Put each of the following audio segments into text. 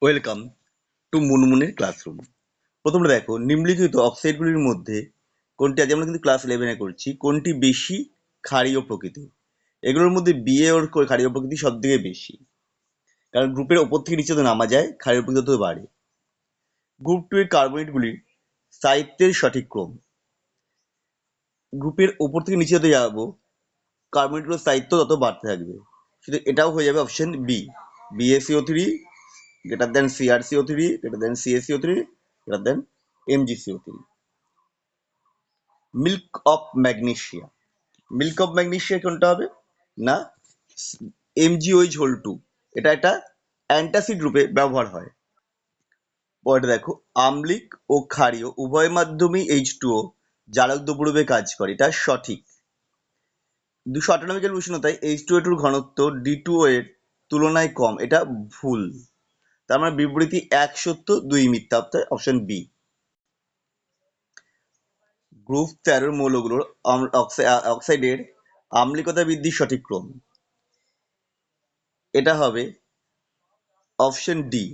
Welcome to মুনমুনের classroom. প্রথমে দেখো, নিম্নলিখিত অক্সাইডগুলির মধ্যে কোনটি, আজ আমরা কিন্তু ক্লাস 11-এ করছি, কোনটি বেশি ক্ষারীয় প্রকৃতির? এগুলোর মধ্যে বিএ ওর ক্ষারীয় প্রকৃতি সব থেকে বেশি, কারণ গ্রুপের ওপর থেকে নিচে তো নামা যায়, ক্ষারীয় প্রকৃতি তত বাড়ে। গ্রুপ 2 এর কার্বনেটগুলির স্থায়িত্বের সঠিক ক্রম। গ্রুপের ওপর থেকে নিচে যত যাবো, কার্বনেটগুলোর স্থায়িত্ব তত বাড়তে থাকবে। শুধু এটাও হয়ে যাবে option B, BaCO3 greater than CrCO3 greater than CaCO3 greater than MgCO3. Milk of magnesia, milk of magnesia কোনটা হবে না, MgOH2। এটা একটা অ্যান্টাসিড রূপে ব্যবহার হয়। পরে দেখো, আম্লিক ও ক্ষারীয় উভয় মাধ্যমেই H2O জারক দ্রব্য রূপে কাজ করে, এটা সঠিক। 298 উষ্ণতায় H2O2 ঘনত্ব D2O এর তুলনায় কম, এটা ভুল। তার মানে বিবৃতি 1 সত্য 2 মিথ্যা, অর্থাৎ অপশন বি। গ্রুপ 13 মৌলগুলোর অক্সাইডের আম্লিকতা বৃদ্ধির সঠিক ক্রম, এটা হবে অপশন ডি।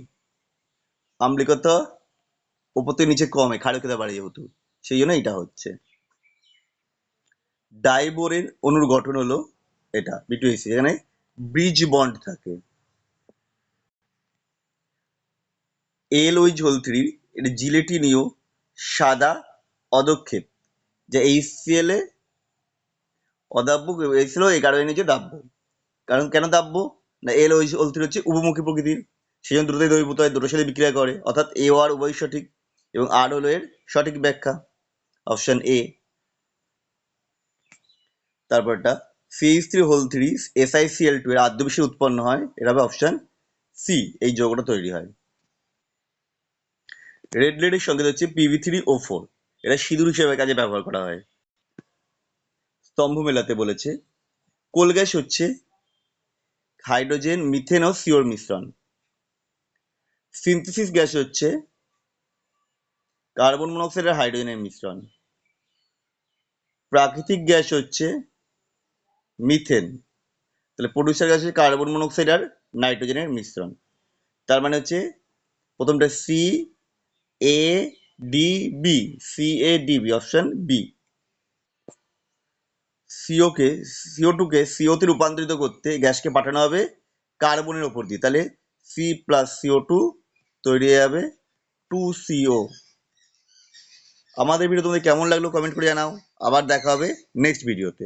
আম্লিকতা উপর থেকে নিচে কমে, ক্ষারকতা বাড়ে যেহেতু, সেই জন্য এটা হচ্ছে। ডাইবোরের অণুর গঠন হলো এটা B2H, এখানে ব্রিজ বন্ড থাকে। LOH3 এটা জিলেটিনীয় সাদা অদক্ষেপ, যা HCl এ অদাব্য, HCl এই কারণে নিচে দাব্য। কারণ কেন দাব্য না, LOH3 হচ্ছে উপমুখী প্রকৃতির, সেই জন্য দ্রুতই দ্রবীভূত হয়, দুটোর সাথে বিক্রিয়া করে, অর্থাৎ এ ও আর উভয় সঠিক, এবং আর হলো এর সঠিক ব্যাখ্যা, অপশন এ। তারপরটা CH3 SiCl2 এর আদ্যবিশে উৎপন্ন হয়, এটা হবে অপশন সি, এই যৌগটা তৈরি হয়। রেড লেডের সংকেত হচ্ছে Pb3O4, এটা সিঁদুর হিসেবে কাজে ব্যবহার করা হয়। স্তম্ভ মেলাতে বলেছে, কোল গ্যাস হচ্ছে হাইড্রোজেন, মিথেন ও সিওর মিশ্রণ। সিনথেসিস গ্যাস হচ্ছে কার্বন মনোক্সাইড আর হাইড্রোজেনের মিশ্রণ। প্রাকৃতিক গ্যাস হচ্ছে মিথেন। তাহলে প্রডিউসার গ্যাস হচ্ছে কার্বন মনোক্সাইড আর নাইট্রোজেনের মিশ্রণ। তার মানে হচ্ছে প্রথমটা CADB, CADB option B. CO2 কে CO তে রূপান্তরিত করতে গ্যাসকে পাঠানো হবে কার্বনের ওপর দিয়ে, তাহলে C+CO2 তৈরি হয়ে যাবে 2CO। আমাদের ভিডিও তোমাদের কেমন লাগলো কমেন্ট করে জানাও। আবার দেখা হবে নেক্সট ভিডিওতে।